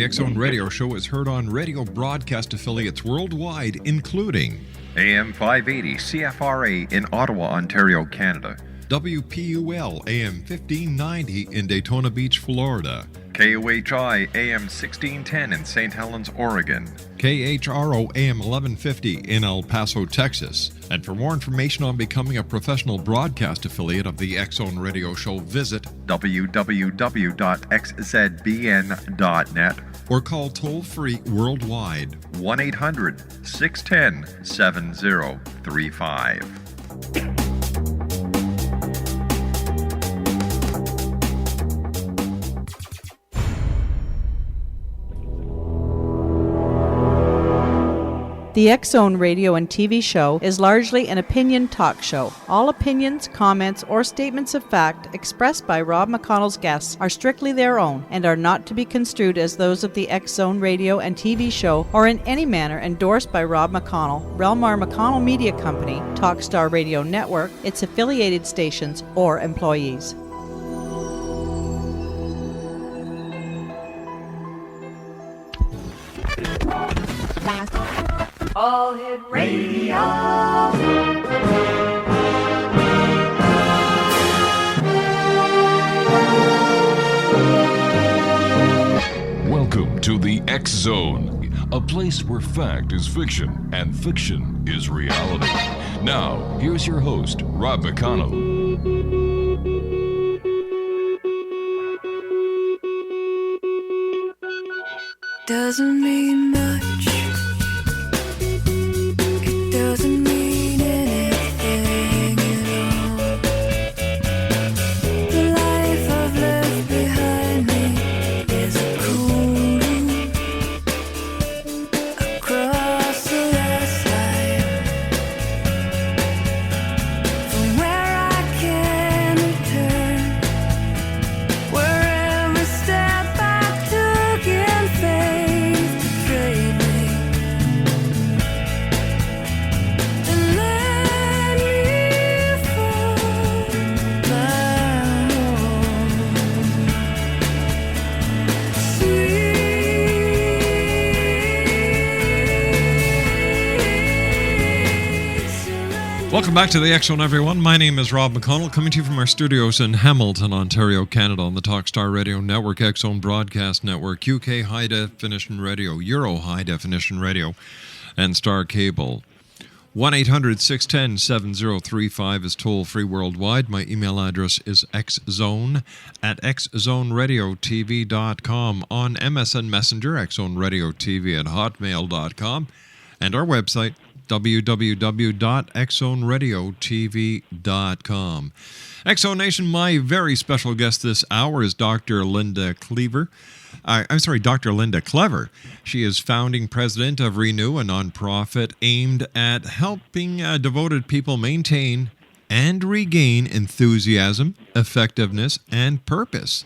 The X Zone Radio Show is heard on radio broadcast affiliates worldwide, including AM 580 CFRA in Ottawa, Ontario, Canada. WPUL AM 1590 in Daytona Beach, Florida. KOHI AM 1610 in St. Helens, Oregon. KHRO AM 1150 in El Paso, Texas. And for more information on becoming a professional broadcast affiliate of the X Zone Radio Show, visit www.xzbn.net or call toll-free worldwide 1-800-610-7035. The X Zone radio and TV show is largely an opinion talk show. All opinions, comments, or statements of fact expressed by Rob McConnell's guests are strictly their own and are not to be construed as those of the X Zone radio and TV show or in any manner endorsed by Rob McConnell, Relmar McConnell Media Company, Talkstar Radio Network, its affiliated stations, or employees. All Hit Radio. Welcome to the X Zone, a place where fact is fiction and fiction is reality. Now, here's your host, Rob McConnell. Doesn't mean much. It doesn't mean anything at all. The life I've left behind me is a cold room across the last line. From where I can return, where every step I took in faith betrayed me. And let me find my home. Welcome back to the X Zone, everyone. My name is Rob McConnell, coming to you from our studios in Hamilton, Ontario, Canada, on the Talkstar Radio Network, X Zone Broadcast Network, UK High Definition Radio, Euro High Definition Radio, and Star Cable. 1-800-610-7035 is toll-free worldwide. My email address is xzone@xzoneradiotv.com, on MSN Messenger, xzoneradiotv@hotmail.com, and our website, www.xzoneradiotv.com. X Zone Nation, my very special guest this hour is Dr. Linda Clever. Dr. Linda Clever. She is founding president of Renew, a nonprofit aimed at helping devoted people maintain and regain enthusiasm, effectiveness, and purpose.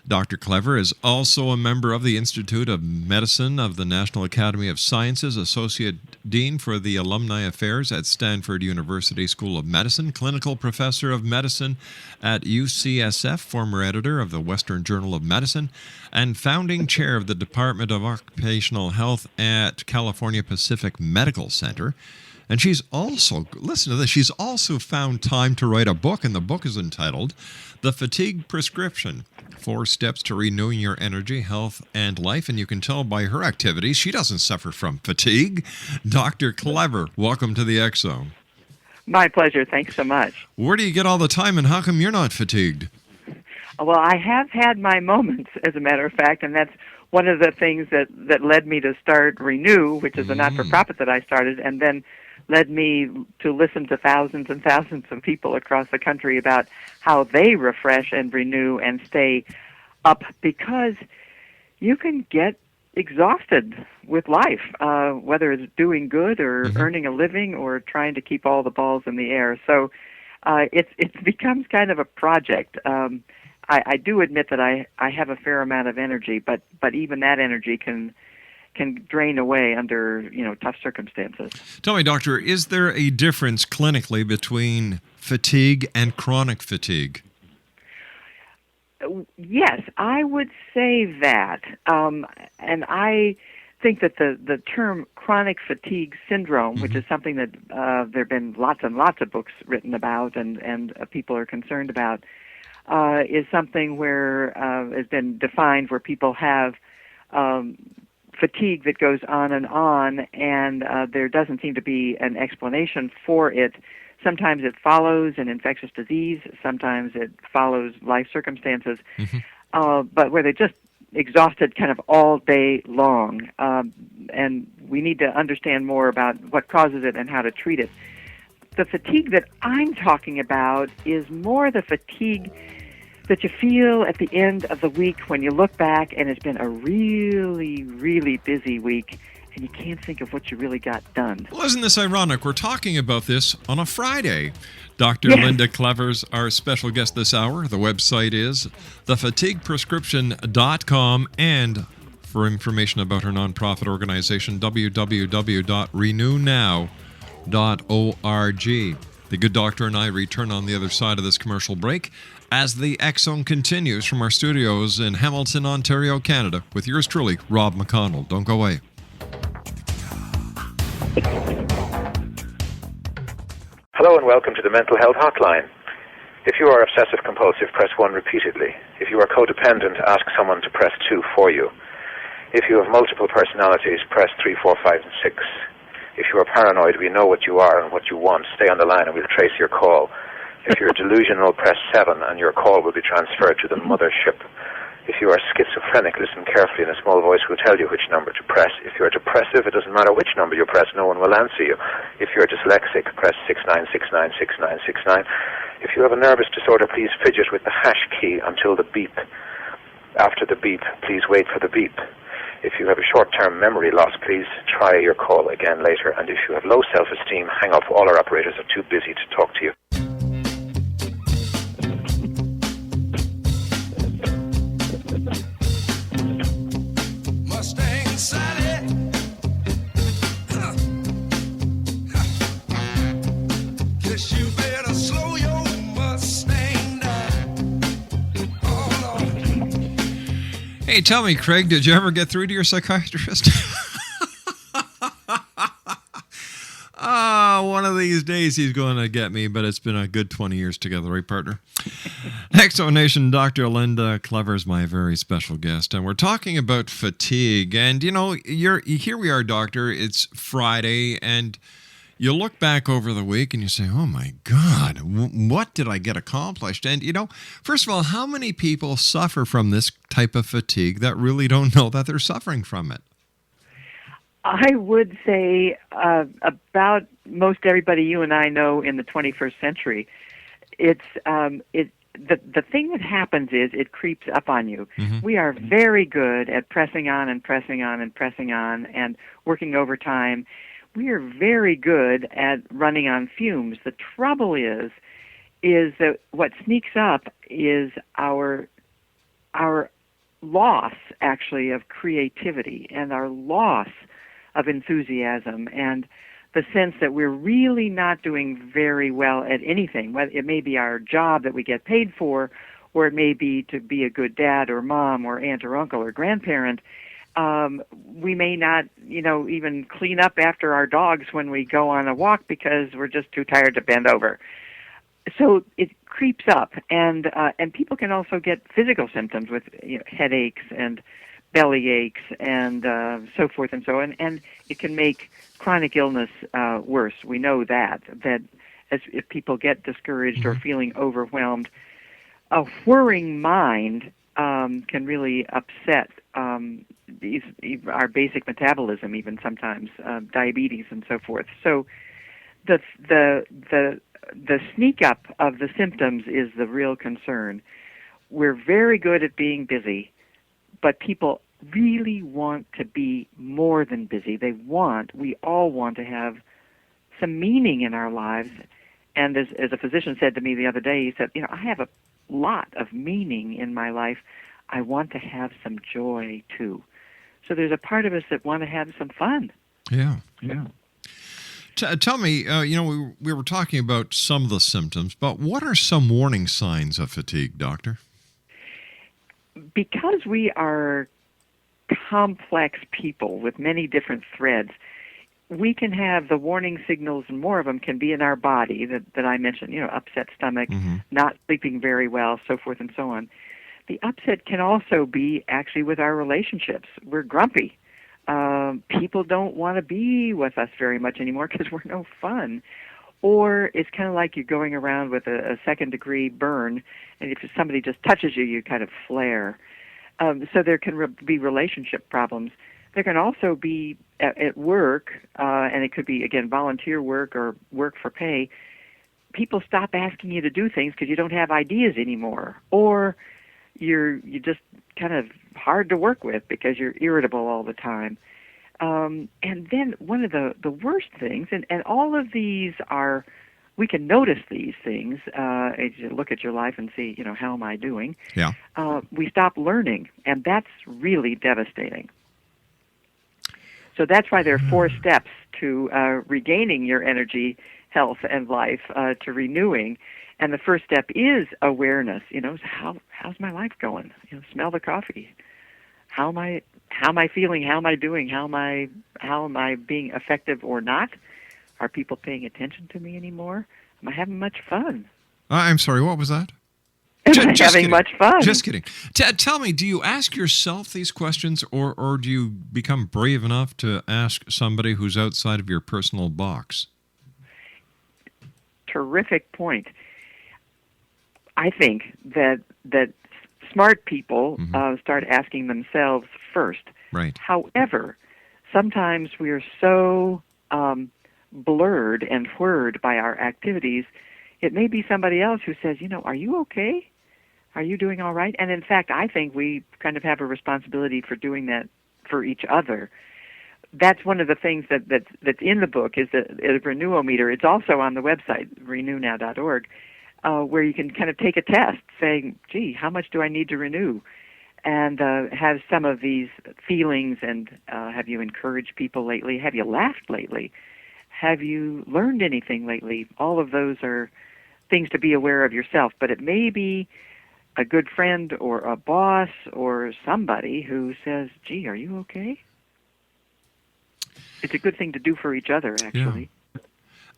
Dr. Clever is also a member of the Institute of Medicine of the National Academy of Sciences, Associate Dean for the Alumni Affairs at Stanford University School of Medicine, Clinical Professor of Medicine at UCSF, former editor of the Western Journal of Medicine, and founding chair of the Department of Occupational Health at California Pacific Medical Center. And she's also, listen to this, she's also found time to write a book, and the book is entitled The Fatigue Prescription: 4 Steps to Renewing Your Energy, Health, and Life. And you can tell by her activities she doesn't suffer from fatigue. Dr. Clever, welcome to the X Zone. My pleasure. Thanks so much. Where do you get all the time, and how come you're not fatigued? Well, I have had my moments, as a matter of fact, and that's one of the things that led me to start Renew, which is a not-for-profit that I started, and then led me to listen to thousands and thousands of people across the country about how they refresh and renew and stay up, because you can get exhausted with life, whether it's doing good or earning a living or trying to keep all the balls in the air. So it becomes kind of a project. I do admit that I have a fair amount of energy, but even that energy can drain away under tough circumstances. Tell me, doctor, is there a difference clinically between fatigue and chronic fatigue? Yes, I would say that. And I think that the term chronic fatigue syndrome, which is something that there have been lots and lots of books written about and people are concerned about, is something where has been defined where people have fatigue that goes on, and there doesn't seem to be an explanation for it. Sometimes it follows an infectious disease, sometimes it follows life circumstances, but where they're just exhausted kind of all day long. And we need to understand more about what causes it and how to treat it. The fatigue that I'm talking about is more the fatigue that you feel at the end of the week when you look back and it's been a really, really busy week and you can't think of what you really got done. Well, isn't this ironic? We're talking about this on a Friday. Dr. Linda Clever's our special guest this hour. The website is thefatigueprescription.com, and for information about her nonprofit organization, www.renewnow.org. The good doctor and I return on the other side of this commercial break as the X Zone continues from our studios in Hamilton, Ontario, Canada, with yours truly, Rob McConnell. Don't go away. Hello and welcome to the Mental Health Hotline. If you are obsessive compulsive, press 1 repeatedly. If you are codependent, ask someone to press 2 for you. If you have multiple personalities, press 3, 4, 5, and 6. If you are paranoid, we know what you are and what you want. Stay on the line and we'll trace your call. If you're delusional, press 7 and your call will be transferred to the mothership. If you are schizophrenic, listen carefully and a small voice will tell you which number to press. If you are depressive, it doesn't matter which number you press, no one will answer you. If you are dyslexic, press 69696969. If you have a nervous disorder, please fidget with the hash key until the beep. After the beep, please wait for the beep. If you have a short-term memory loss, please try your call again later. And if you have low self-esteem, hang up. All our operators are too busy to talk to you. Mustang Sally. Guess you better slow your Mustang down. Oh, Lord. Hey, tell me, Craig, did you ever get through to your psychiatrist? One of these days he's going to get me, but it's been a good 20 years together, right, partner? Nation, Dr. Linda Clever is my very special guest, and we're talking about fatigue. And, you know, here we are, doctor, it's Friday, and you look back over the week and you say, oh my God, what did I get accomplished? And, you know, first of all, how many people suffer from this type of fatigue that really don't know that they're suffering from it? I would say about most everybody you and I know in the 21st century. The thing that happens is it creeps up on you. We are very good at pressing on and pressing on and pressing on and working overtime. We are very good at running on fumes. The trouble is that what sneaks up is our loss, actually, of creativity and our loss of enthusiasm and the sense that we're really not doing very well at anything. It may be our job that we get paid for, or it may be to be a good dad or mom or aunt or uncle or grandparent. We may not, even clean up after our dogs when we go on a walk because we're just too tired to bend over. So it creeps up, and people can also get physical symptoms with headaches and belly aches and so forth and so on, and it can make chronic illness worse. We know that if people get discouraged or feeling overwhelmed, a whirring mind can really upset our basic metabolism, even sometimes diabetes and so forth. So the sneak up of the symptoms is the real concern. We're very good at being busy, but people really want to be more than busy. We all want to have some meaning in our lives. And as a physician said to me the other day, he said, I have a lot of meaning in my life. I want to have some joy too. So there's a part of us that want to have some fun. Yeah. Tell me, we were talking about some of the symptoms, but what are some warning signs of fatigue, doctor? because we are complex people with many different threads, we can have the warning signals, and more of them can be in our body that I mentioned, upset stomach, not sleeping very well, so forth and so on. The upset can also be actually with our relationships. We're grumpy. People don't want to be with us very much anymore because we're no fun. Or it's kind of like you're going around with a second-degree burn, and if somebody just touches you, you kind of flare. So there can be relationship problems. There can also be at work, and it could be, again, volunteer work or work for pay. People stop asking you to do things because you don't have ideas anymore, or you're just kind of hard to work with because you're irritable all the time. And then one of the worst things, and all of these are, we can notice these things as you look at your life and see, how am I doing? Yeah. We stop learning, and that's really devastating. So that's why there are 4 steps to regaining your energy, health, and life, to renewing. And the first step is awareness. How's my life going? Smell the coffee. How am I feeling? How am I doing? How am I being effective or not? Are people paying attention to me anymore? Am I having much fun? I'm sorry, what was that? Am I having kidding. much fun? Just kidding. Tell me, do you ask yourself these questions, or do you become brave enough to ask somebody who's outside of your personal box? Terrific point. I think that smart people start asking themselves first. Right. However, sometimes we are so blurred and whirred by our activities, it may be somebody else who says, are you okay? Are you doing all right? And in fact, I think we kind of have a responsibility for doing that for each other. That's one of the things that's in the book is the Renewometer. It's also on the website, renewnow.org, where you can kind of take a test saying, gee, how much do I need to renew? And have some of these feelings, and have you encouraged people lately? Have you laughed lately? Have you learned anything lately? All of those are things to be aware of yourself, but it may be a good friend or a boss or somebody who says, gee, are you okay? It's a good thing to do for each other, actually.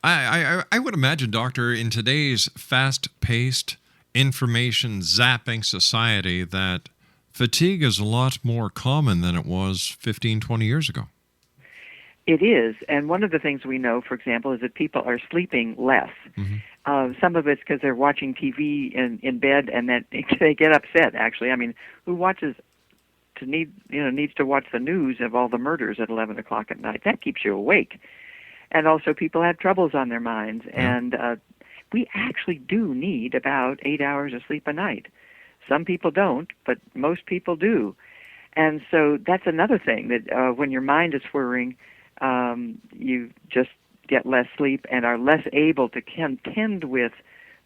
Yeah. I would imagine, Doctor, in today's fast-paced, information-zapping society that fatigue is a lot more common than it was 15, 20 years ago. It is, and one of the things we know, for example, is that people are sleeping less. Some of it's because they're watching TV in bed, and that they get upset. Actually, I mean, who needs to watch the news of all the murders at 11 o'clock at night? That keeps you awake. And also, people have troubles on their minds, and we actually do need about 8 hours of sleep a night. Some people don't, but most people do. And so that's another thing, that when your mind is whirring, you just get less sleep and are less able to contend with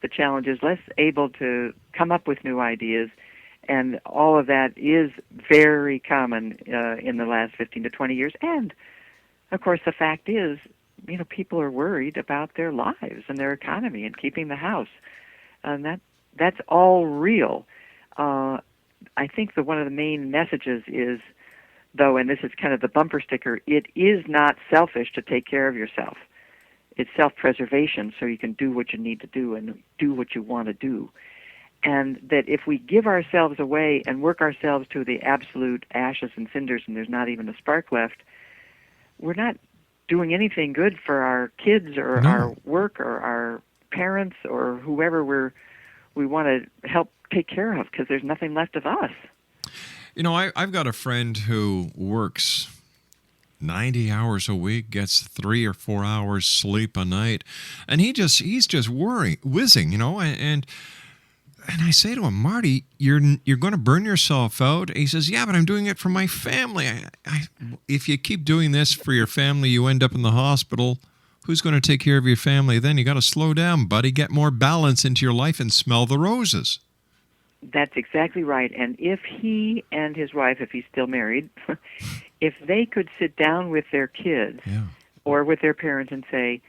the challenges, less able to come up with new ideas, and all of that is very common in the last 15 to 20 years. And, of course, the fact is, people are worried about their lives and their economy and keeping the house. And that's all real. I think that one of the main messages is, though, and this is kind of the bumper sticker, it is not selfish to take care of yourself. It's self-preservation, so you can do what you need to do and do what you want to do. And that if we give ourselves away and work ourselves to the absolute ashes and cinders and there's not even a spark left, we're not doing anything good for our kids or our work or our parents or whoever we want to help take care of, because there's nothing left of us. I've got a friend who works 90 hours a week, gets 3 or 4 hours sleep a night, and he's just whizzing, and I say to him, Marty, you're going to burn yourself out? He says, yeah, but I'm doing it for my family. If you keep doing this for your family, you end up in the hospital. Who's going to take care of your family then? You got to slow down, buddy. Get more balance into your life and smell the roses. That's exactly right. And if he and his wife, if he's still married, if they could sit down with their kids or with their parents and say,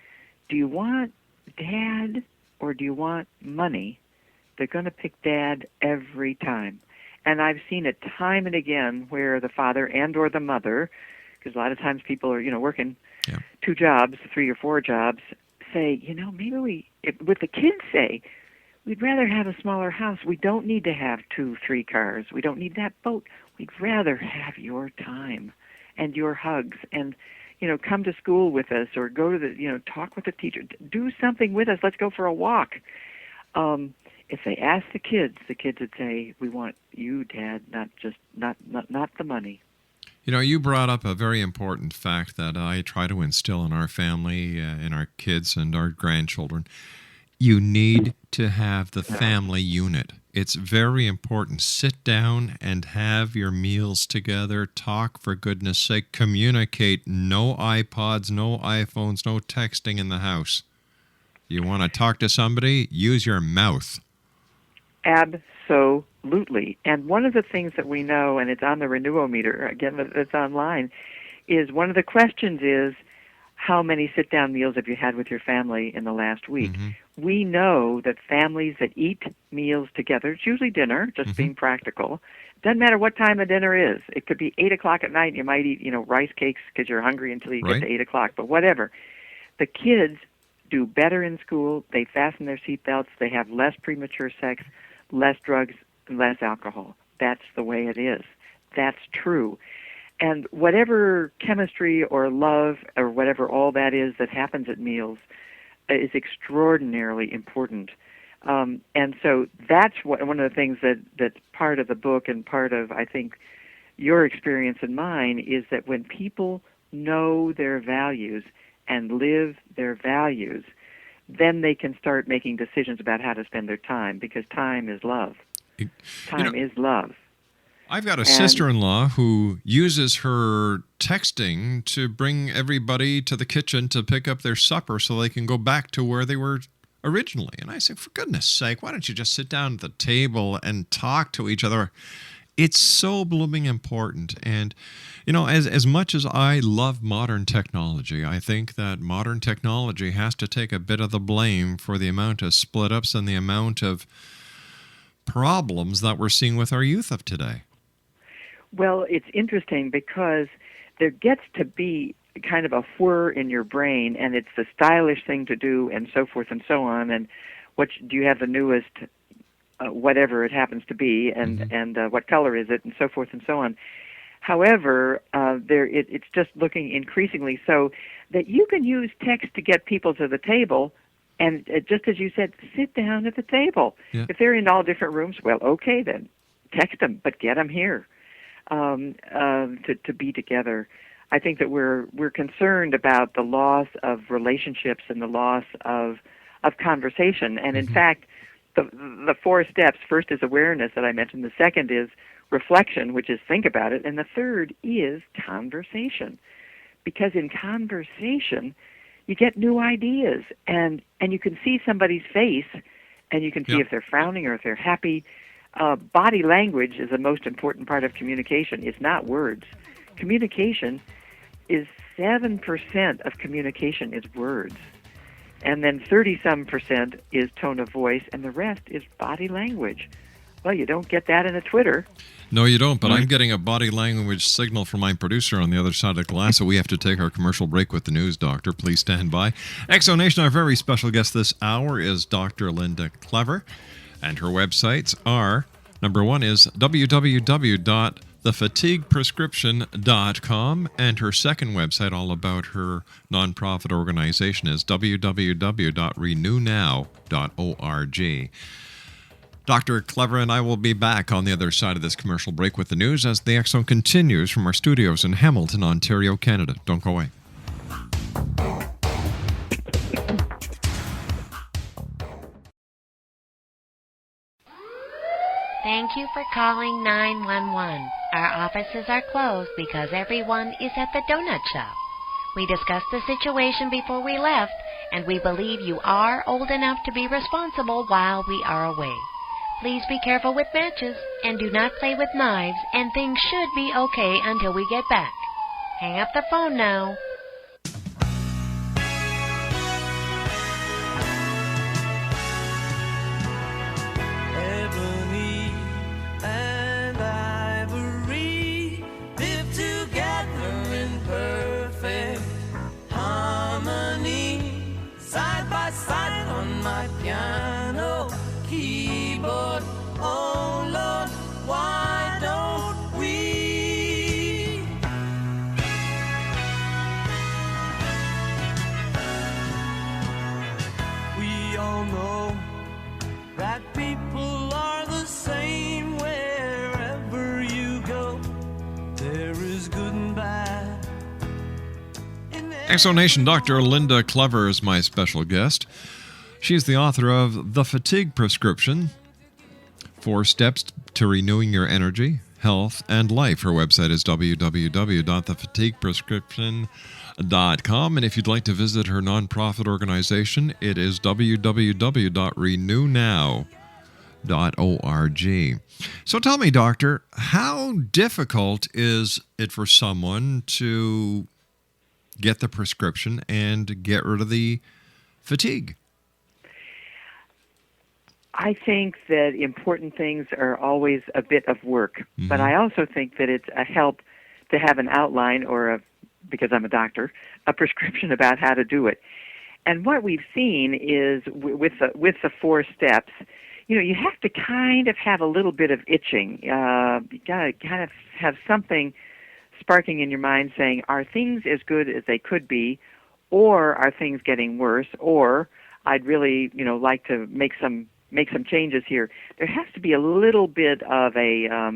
do you want dad or do you want money? They're going to pick dad every time. And I've seen it time and again where the father and or the mother, because a lot of times people are, working 2 jobs, 3 or 4 jobs, say, maybe with the kids say, we'd rather have a smaller house. We don't need to have 2, 3 cars. We don't need that boat. We'd rather have your time and your hugs and, come to school with us or go to the, talk with the teacher. Do something with us. Let's go for a walk. If they ask the kids would say, we want you, Dad, not the money. You brought up a very important fact that I try to instill in our family, in our kids and our grandchildren. You need to have the family unit. It's very important. Sit down and have your meals together. Talk, for goodness sake. Communicate. No iPods, no iPhones, no texting in the house. You want to talk to somebody? Use your mouth. Absolutely. And one of the things that we know, and it's on the Renewometer, again, it's online, is one of the questions is, how many sit-down meals have you had with your family in the last week? Mm-hmm. We know that families that eat meals together, it's usually dinner, just being practical. Doesn't matter what time the dinner is. It could be 8 o'clock at night, and you might eat, rice cakes because you're hungry until you get to 8 o'clock, but whatever. The kids do better in school. They fasten their seatbelts. They have less premature sex, less drugs, and less alcohol. That's the way it is. That's true. And whatever chemistry or love or whatever all that is that happens at meals is extraordinarily important. And so that's one of the things that's part of the book and part of, I think, your experience and mine is that when people know their values and live their values, then they can start making decisions about how to spend their time, because time is love. Time is love. I've got a sister-in-law who uses her texting to bring everybody to the kitchen to pick up their supper so they can go back to where they were originally. And I say, for goodness sake, why don't you just sit down at the table and talk to each other? It's so blooming important. And, as much as I love modern technology, I think that modern technology has to take a bit of the blame for the amount of split-ups and the amount of problems that we're seeing with our youth of today. Well, it's interesting because there gets to be kind of a whir in your brain, and it's the stylish thing to do, and so forth and so on. And do you have the newest, whatever it happens to be, and what color is it, and so forth and so on. However, it's just looking increasingly so that you can use text to get people to the table. And just as you said, sit down at the table. Yeah. If they're in all different rooms, well, okay then, text them, but get them here. To be together. I think that we're concerned about the loss of relationships and the loss of conversation. And in fact, the 4 steps, first is awareness that I mentioned, the second is reflection, which is think about it, and the third is conversation. Because in conversation, you get new ideas, and you can see somebody's face, and you can see if they're frowning or if they're happy. Body language is the most important part of communication. It's not words. Communication is 7% of communication is words. And then 30-some% is tone of voice, and the rest is body language. Well, you don't get that in a Twitter. No, you don't, but I'm getting a body language signal from my producer on the other side of the glass, so we have to take our commercial break with the news, Doctor. Please stand by. Exonation, our very special guest this hour is Dr. Linda Clever. And her websites are, number one is www.thefatigueprescription.com, and her second website, all about her nonprofit organization, is www.renewnow.org. Dr. Clever and I will be back on the other side of this commercial break with the news as the X Zone continues from our studios in Hamilton, Ontario, Canada. Don't go away. Thank you for calling 911. Our offices are closed because everyone is at the donut shop. We discussed the situation before we left, and we believe you are old enough to be responsible while we are away. Please be careful with matches, and do not play with knives, and things should be okay until we get back. Hang up the phone now. Ebony and on my piano keyboard. Oh Lord, why don't we? We all know that people are the same wherever you go. There is good and bad. Exonation Dr. Linda Clever is my special guest. She's the author of The Fatigue Prescription, 4 Steps to Renewing Your Energy, Health, and Life. Her website is www.thefatigueprescription.com. And if you'd like to visit her nonprofit organization, it is www.renewnow.org. So tell me, doctor, how difficult is it for someone to get the prescription and get rid of the fatigue? I think that important things are always a bit of work, but I also think that it's a help to have an outline or because I'm a doctor, a prescription about how to do it. And what we've seen is with the 4 steps, you have to kind of have a little bit of itching. You got to kind of have something sparking in your mind saying, are things as good as they could be, or are things getting worse, or I'd really, like to make some changes here. There has to be a little bit of a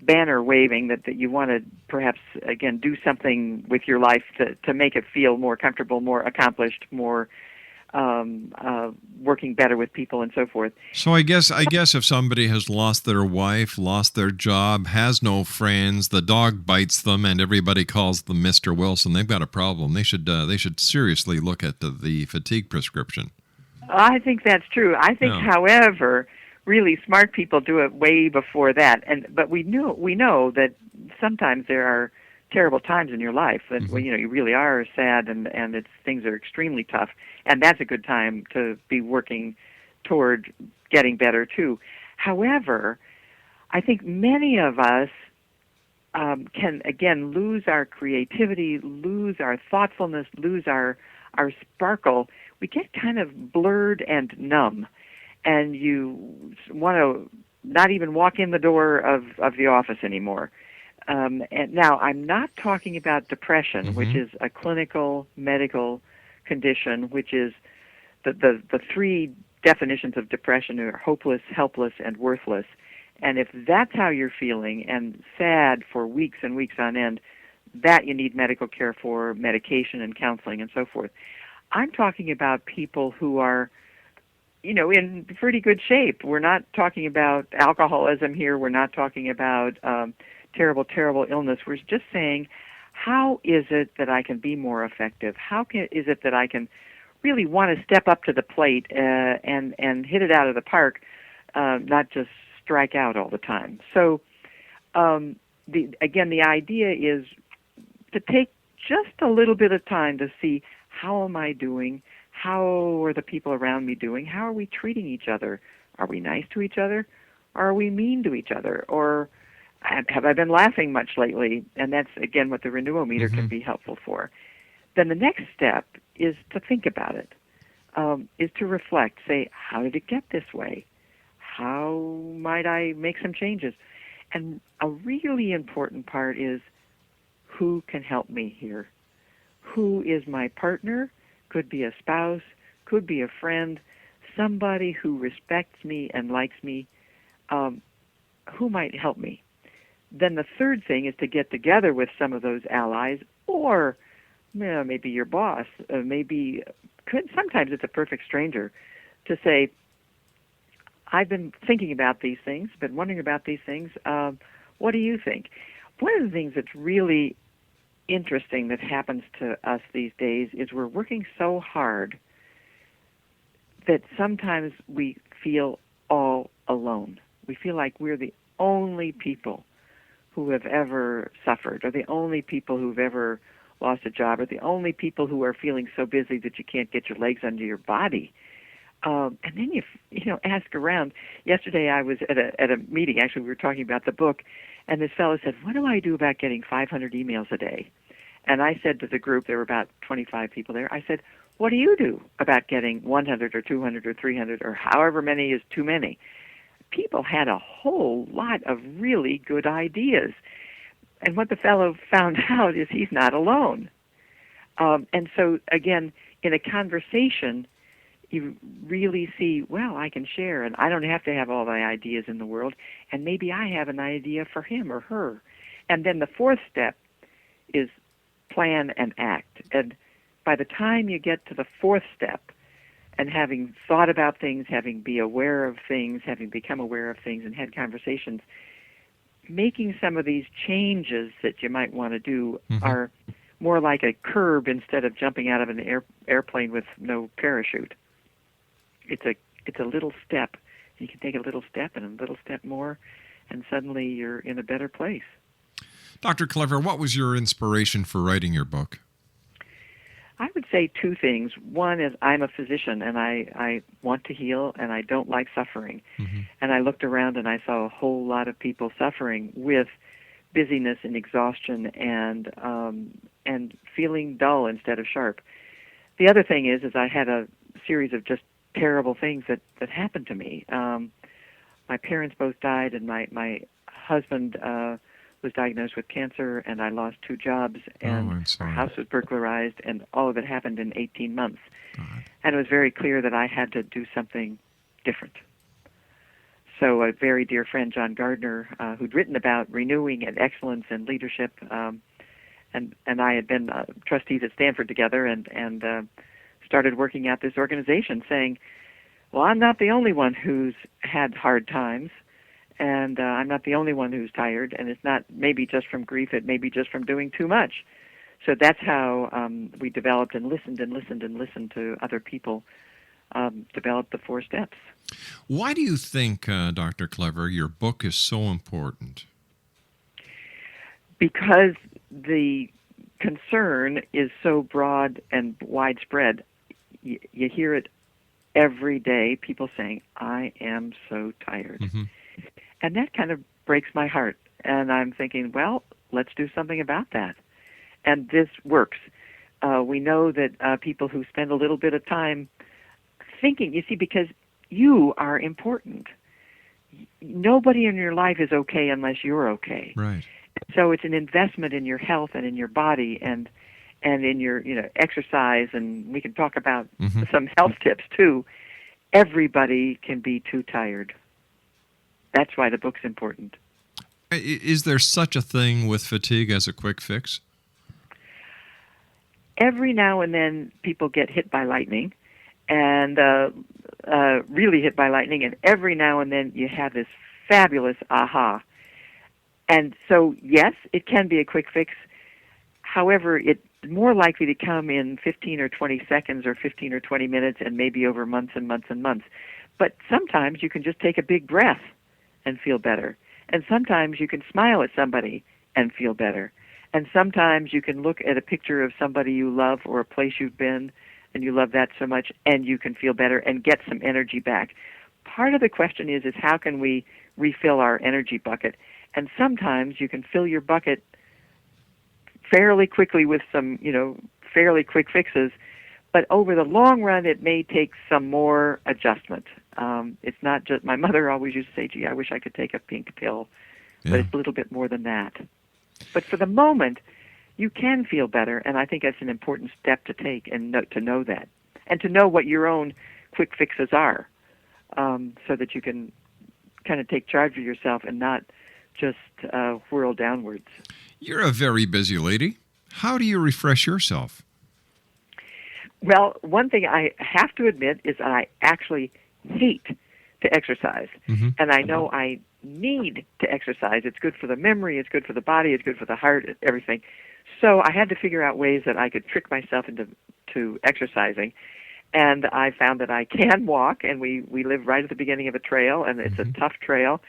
banner waving that you want to perhaps, again, do something with your life to make it feel more comfortable, more accomplished, more working better with people and so forth. So I guess if somebody has lost their wife, lost their job, has no friends, the dog bites them, and everybody calls them Mr. Wilson, they've got a problem. They should seriously look at the fatigue prescription. I think that's true. I think, however, really smart people do it way before that. But we know that sometimes there are terrible times in your life that you really are sad and things are extremely tough, and that's a good time to be working toward getting better too. However, I think many of us can again lose our creativity, lose our thoughtfulness, lose our sparkle. We get kind of blurred and numb, and you want to not even walk in the door of the office anymore. And now, I'm not talking about depression, which is a clinical medical condition, which is the 3 definitions of depression are hopeless, helpless, and worthless. And if that's how you're feeling and sad for weeks and weeks on end, that you need medical care for, medication and counseling and so forth. I'm talking about people who are, in pretty good shape. We're not talking about alcoholism here. We're not talking about terrible, terrible illness. We're just saying, how is it that I can be more effective? Is it that I can really want to step up to the plate and hit it out of the park, not just strike out all the time? So, the idea is to take just a little bit of time to see, how am I doing? How are the people around me doing? How are we treating each other? Are we nice to each other? Or are we mean to each other? Or have I been laughing much lately? And that's, again, what the renewal-meter can be helpful for. Then the next step is to think about it, is to reflect, say, how did it get this way? How might I make some changes? And a really important part is, who can help me here? Who is my partner? Could be a spouse, could be a friend, somebody who respects me and likes me. Who might help me? Then the third thing is to get together with some of those allies, or maybe your boss. Sometimes it's a perfect stranger to say, I've been thinking about these things, been wondering about these things. What do you think? One of the things that's really interesting that happens to us these days is we're working so hard that sometimes we feel all alone. We feel like we're the only people who have ever suffered, or the only people who've ever lost a job, or the only people who are feeling so busy that you can't get your legs under your body. And then you ask around. Yesterday I was at a meeting. Actually, we were talking about the book, and this fellow said, "What do I do about getting 500 emails a day?" And I said to the group, there were about 25 people there, I said, what do you do about getting 100 or 200 or 300 or however many is too many? People had a whole lot of really good ideas. And what the fellow found out is he's not alone. And so, again, in a conversation, you really see, well, I can share, and I don't have to have all the ideas in the world, and maybe I have an idea for him or her. And then the fourth step is plan and act. And by the time you get to the fourth step, and having thought about things, having be aware of things, having become aware of things and had conversations, making some of these changes that you might want to do are more like a curb instead of jumping out of an airplane with no parachute. It's a little step. You can take a little step and a little step more, and suddenly you're in a better place. Dr. Clever, what was your inspiration for writing your book? I would say two things. One is I'm a physician, and I want to heal, and I don't like suffering. And I looked around, and I saw a whole lot of people suffering with busyness and exhaustion and feeling dull instead of sharp. The other thing is I had a series of just terrible things that happened to me. My parents both died, and my husband was diagnosed with cancer, and I lost 2 jobs, and our house was burglarized, and all of it happened in 18 months. And it was very clear that I had to do something different. So a very dear friend, John Gardner, who'd written about renewing and excellence and leadership, and I had been trustees at Stanford together, and started working at this organization saying, well, I'm not the only one who's had hard times, and I'm not the only one who's tired, and it's not maybe just from grief, it may be just from doing too much. So that's how we developed and listened to other people, developed the 4 steps. Why do you think, Dr. Clever, your book is so important? Because the concern is so broad and widespread. You hear it every day, people saying, I am so tired. And that kind of breaks my heart. And I'm thinking, well, let's do something about that. And this works. We know that people who spend a little bit of time thinking, you see, because you are important. Nobody in your life is okay unless you're okay. Right. So it's an investment in your health and in your body and in your exercise, and we can talk about some health tips too. Everybody can be too tired. That's why the book's important. Is there such a thing with fatigue as a quick fix? Every now and then people get hit by lightning, and really hit by lightning, and every now and then you have this fabulous aha. And so, yes, it can be a quick fix. However, it's more likely to come in 15 or 20 seconds or 15 or 20 minutes and maybe over months and months and months. But sometimes you can just take a big breath and feel better. And sometimes you can smile at somebody and feel better. And sometimes you can look at a picture of somebody you love or a place you've been and you love that so much and you can feel better and get some energy back. Part of the question is how can we refill our energy bucket? And sometimes you can fill your bucket fairly quickly with some, fairly quick fixes, but over the long run, it may take some more adjustment. It's not just, my mother always used to say, gee, I wish I could take a pink pill, but it's a little bit more than that. But for the moment, you can feel better, and I think that's an important step to take and to know that, and to know what your own quick fixes are, so that you can kind of take charge of yourself and not just whirl downwards. You're a very busy lady. How do you refresh yourself? Well, one thing I have to admit is I actually hate to exercise. And I know I need to exercise. It's good for the memory, it's good for the body, it's good for the heart, everything. So I had to figure out ways that I could trick myself into exercising. And I found that I can walk, and we live right at the beginning of a trail, and it's a tough trail.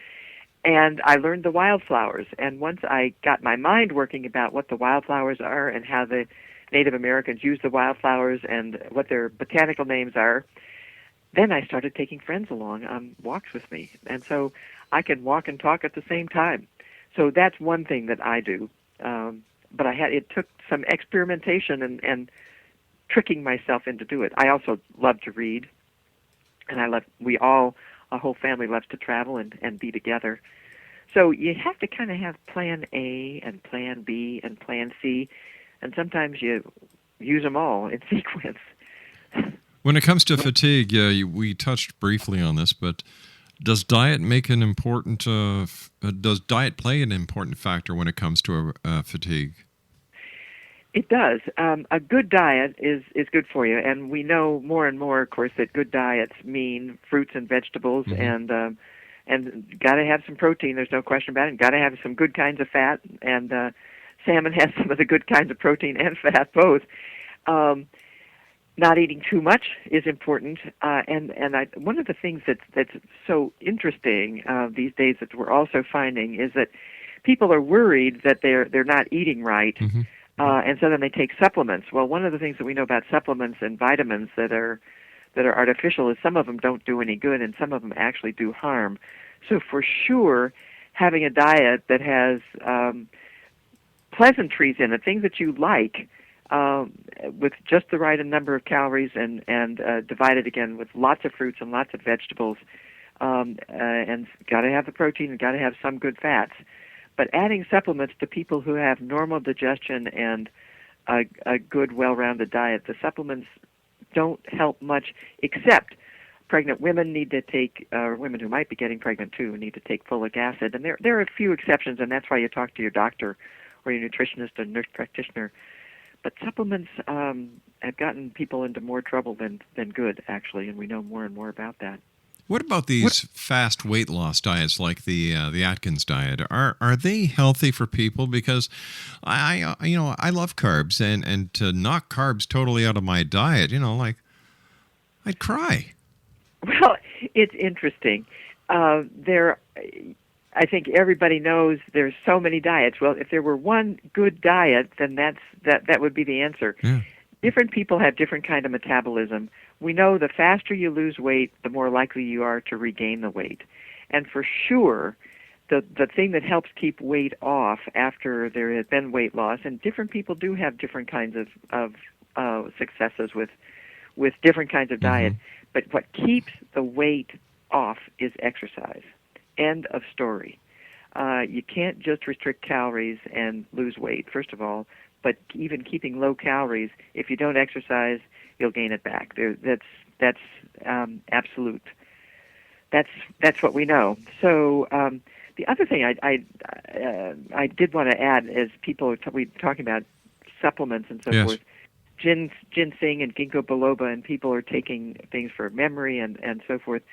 And I learned the wildflowers. And once I got my mind working about what the wildflowers are and how the Native Americans use the wildflowers and what their botanical names are, then I started taking friends along on walks with me. And so I can walk and talk at the same time. So that's one thing that I do. But it took some experimentation and tricking myself into do it. I also love to read, and our whole family loves to travel and be together. So you have to kind of have plan A and plan B and plan C, and sometimes you use them all in sequence. When it comes to fatigue, we touched briefly on this, but does diet make an important? Does diet play an important factor when it comes to fatigue? It does. A good diet is good for you, and we know more and more, of course, that good diets mean fruits and vegetables, and got to have some protein. There's no question about it. Got to have some good kinds of fat, and salmon has some of the good kinds of protein and fat both. Not eating too much is important, one of the things that's so interesting these days that we're also finding is that people are worried that they're not eating right. And so then they take supplements. Well, one of the things that we know about supplements and vitamins that are artificial is some of them don't do any good and some of them actually do harm. So for sure, having a diet that has pleasantries in it, things that you like, with just the right number of calories and divided again with lots of fruits and lots of vegetables, and got to have the protein and got to have some good fats. But adding supplements to people who have normal digestion and a good, well-rounded diet, the supplements don't help much, except pregnant women need to take, or women who might be getting pregnant too, need to take folic acid. And there are a few exceptions, and that's why you talk to your doctor or your nutritionist or nurse practitioner. But supplements have gotten people into more trouble than good, actually, and we know more and more about that. What about these fast weight loss diets like the Atkins diet? Are they healthy for people? Because I love carbs, and to knock carbs totally out of my diet, I'd cry. Well, it's interesting. I think everybody knows there's so many diets. Well, if there were one good diet, then that would be the answer. Yeah. Different people have different kind of metabolism. We know the faster you lose weight, the more likely you are to regain the weight. And for sure, the thing that helps keep weight off after there has been weight loss, and different people do have different kinds of successes with different kinds of diet, but what keeps the weight off is exercise. End of story. You can't just restrict calories and lose weight, first of all, but even keeping low calories, if you don't exercise, you'll gain it back. That's absolute. That's what we know. So the other thing I did want to add is we talking about supplements and so forth. Ginseng and ginkgo biloba, and people are taking things for memory and so forth.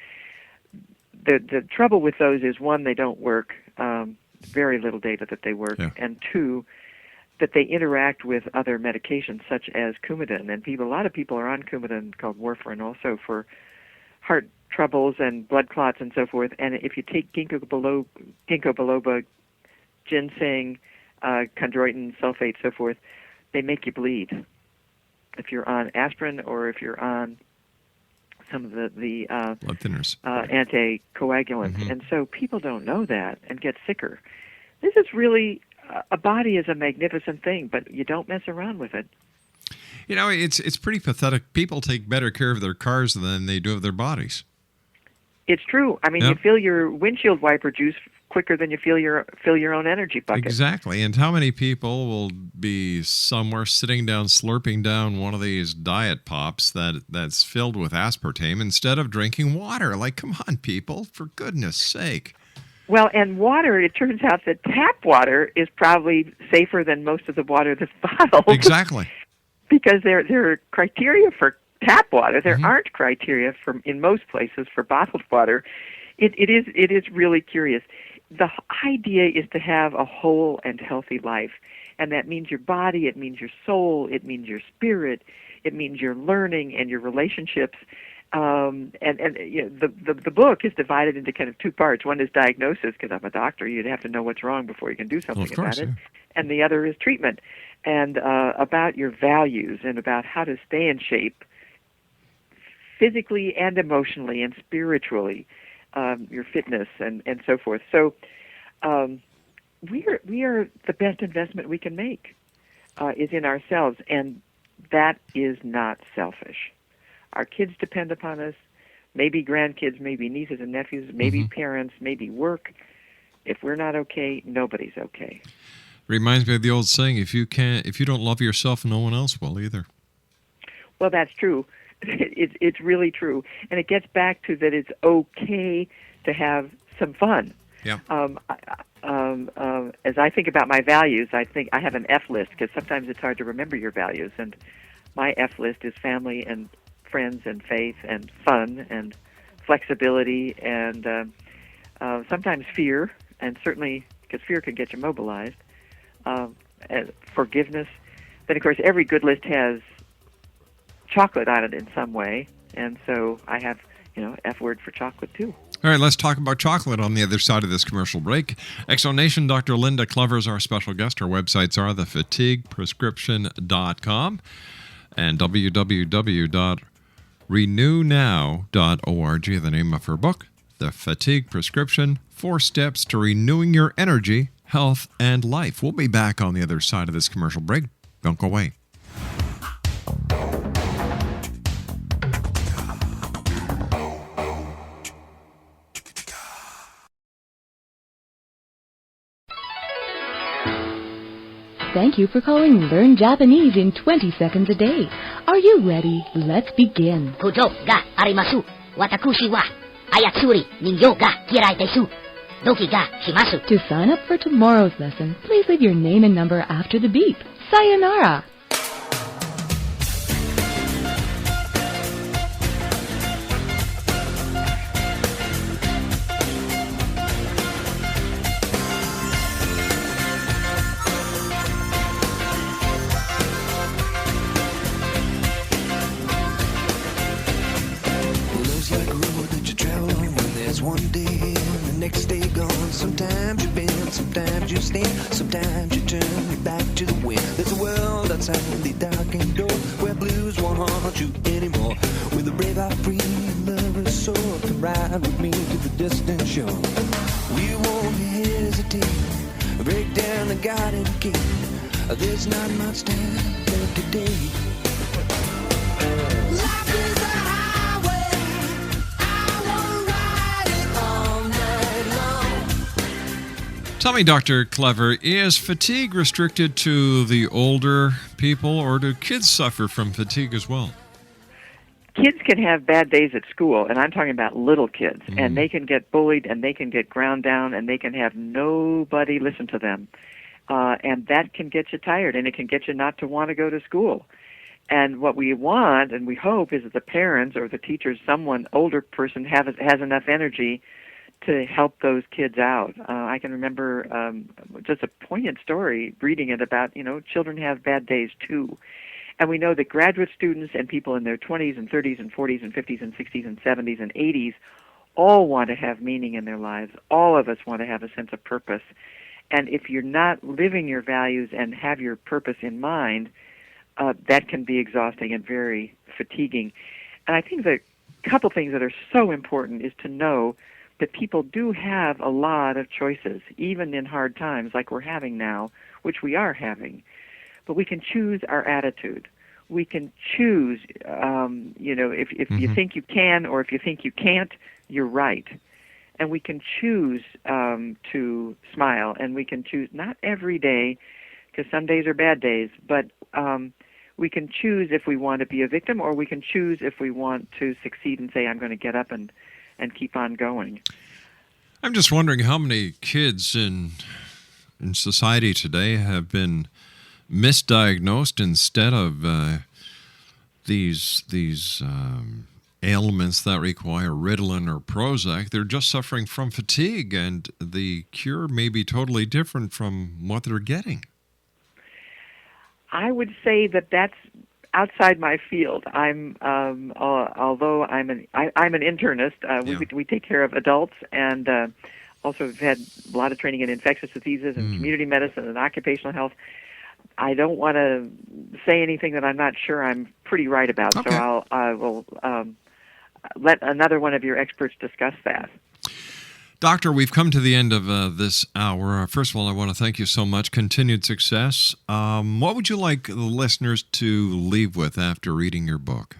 The trouble with those is, one, they don't work. Very little data that they work, and two, that they interact with other medications such as Coumadin, and a lot of people are on Coumadin, called warfarin, also for heart troubles and blood clots and so forth. And if you take ginkgo biloba, ginseng, chondroitin, sulfate, so forth, they make you bleed. If you're on aspirin or if you're on some of the blood thinners, anticoagulants, and so people don't know that and get sicker. This is really a body is a magnificent thing, but you don't mess around with it. It's pretty pathetic. People take better care of their cars than they do of their bodies. It's true. I mean, you fill your windshield wiper juice quicker than you fill your own energy bucket. Exactly. And how many people will be somewhere sitting down, slurping down one of these diet pops that's filled with aspartame instead of drinking water? Like, come on, people, for goodness sake. Well, and water, it turns out that tap water is probably safer than most of the water that's bottled. Exactly. Because there are criteria for tap water. There aren't criteria in most places for bottled water. It is really curious. The idea is to have a whole and healthy life, and that means your body, it means your soul, it means your spirit, it means your learning and your relationships. The book is divided into kind of two parts. One is diagnosis, because I'm a doctor. You'd have to know what's wrong before you can do something about it. And the other is treatment, and about your values and about how to stay in shape physically and emotionally and spiritually, your fitness and so forth. So we are the best investment we can make is in ourselves. And that is not selfish. Our kids depend upon us, maybe grandkids, maybe nieces and nephews, maybe parents, maybe work. If we're not okay, nobody's okay. Reminds me of the old saying: if you don't love yourself, no one else will either. Well, that's true. It's really true, and it gets back to that it's okay to have some fun. Yeah. As I think about my values, I think I have an F list because sometimes it's hard to remember your values, and my F list is family and friends and faith and fun and flexibility and sometimes fear, and certainly because fear can get you mobilized, and forgiveness. Then, of course, every good list has chocolate on it in some way, and so I have, F word for chocolate too. All right, let's talk about chocolate on the other side of this commercial break. Exonation, Dr. Linda Clever is our special guest. Her websites are thefatigueprescription.com and www.renewnow.org, the name of her book, The Fatigue Prescription, 4 Steps to Renewing Your Energy, Health, and Life. We'll be back on the other side of this commercial break. Don't go away. Thank you for calling Learn Japanese in 20 seconds a day. Are you ready? Let's begin. ことがあります。私は操り人形が嫌いです。ドキがします。 To sign up for tomorrow's lesson, please leave your name and number after the beep. Sayonara. Sometimes you turn your back to the wind. There's a world outside the darkened door where blues won't haunt you anymore. With a brave heart, free lover's soul, come ride with me to the distant shore. We won't hesitate, break down the garden gate. There's not much time left today. Life is a highway, I wanna ride it all night long. Tell me, Dr. Clever, is fatigue restricted to the older people, or do kids suffer from fatigue as well? Kids can have bad days at school, and I'm talking about little kids, and they can get bullied, and they can get ground down, and they can have nobody listen to them. And that can get you tired, and it can get you not to want to go to school. And what we want, and we hope, is that the parents or the teachers, someone older person has enough energy to help those kids out. I can remember just a poignant story, reading it about, children have bad days too. And we know that graduate students and people in their 20s and 30s and 40s and 50s and 60s and 70s and 80s all want to have meaning in their lives. All of us want to have a sense of purpose. And if you're not living your values and have your purpose in mind, that can be exhausting and very fatiguing. And I think the couple things that are so important is to know that people do have a lot of choices, even in hard times like we're having now, which we are having. But we can choose our attitude. We can choose, if you think you can or if you think you can't, you're right. And we can choose to smile, and we can choose not every day, because some days are bad days, but we can choose if we want to be a victim, or we can choose if we want to succeed and say, I'm going to get up and keep on going. I'm just wondering how many kids in society today have been misdiagnosed instead of these ailments that require Ritalin or Prozac. They're just suffering from fatigue, and the cure may be totally different from what they're getting. I would say that that's outside my field. Although I'm an internist. We take care of adults, and also have had a lot of training in infectious diseases and community medicine and occupational health. I don't want to say anything that I'm not sure I'm pretty right about. Okay. So I will let another one of your experts discuss that. Doctor, we've come to the end of this hour. First of all, I want to thank you so much. Continued success. What would you like the listeners to leave with after reading your book?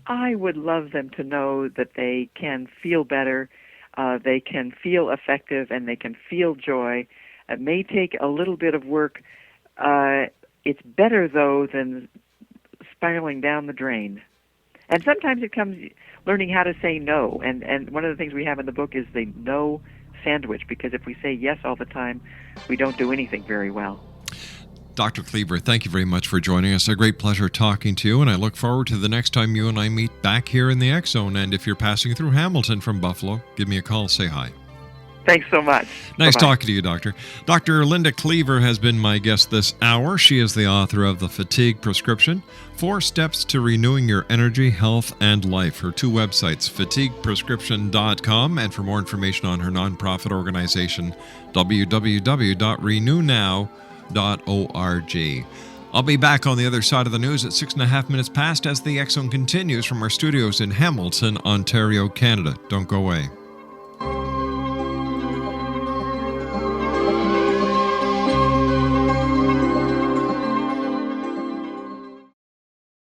I would love them to know that they can feel better, they can feel effective, and they can feel joy. It may take a little bit of work. It's better, though, than spiraling down the drain. And sometimes it comes learning how to say no. And one of the things we have in the book is the no sandwich, because if we say yes all the time, we don't do anything very well. Dr. Clever, thank you very much for joining us. A great pleasure talking to you, and I look forward to the next time you and I meet back here in the X Zone. And if you're passing through Hamilton from Buffalo, give me a call, say hi. Thanks so much. Nice Bye-bye. talking to you, Doctor. Dr. Linda Clever has been my guest this hour. She is the author of The Fatigue Prescription, 4 Steps to Renewing Your Energy, Health, and Life. Her 2 websites, fatigueprescription.com, and for more information on her nonprofit organization, www.renewnow.org. I'll be back on the other side of the news at 6.5 minutes past as the X Zone continues from our studios in Hamilton, Ontario, Canada. Don't go away.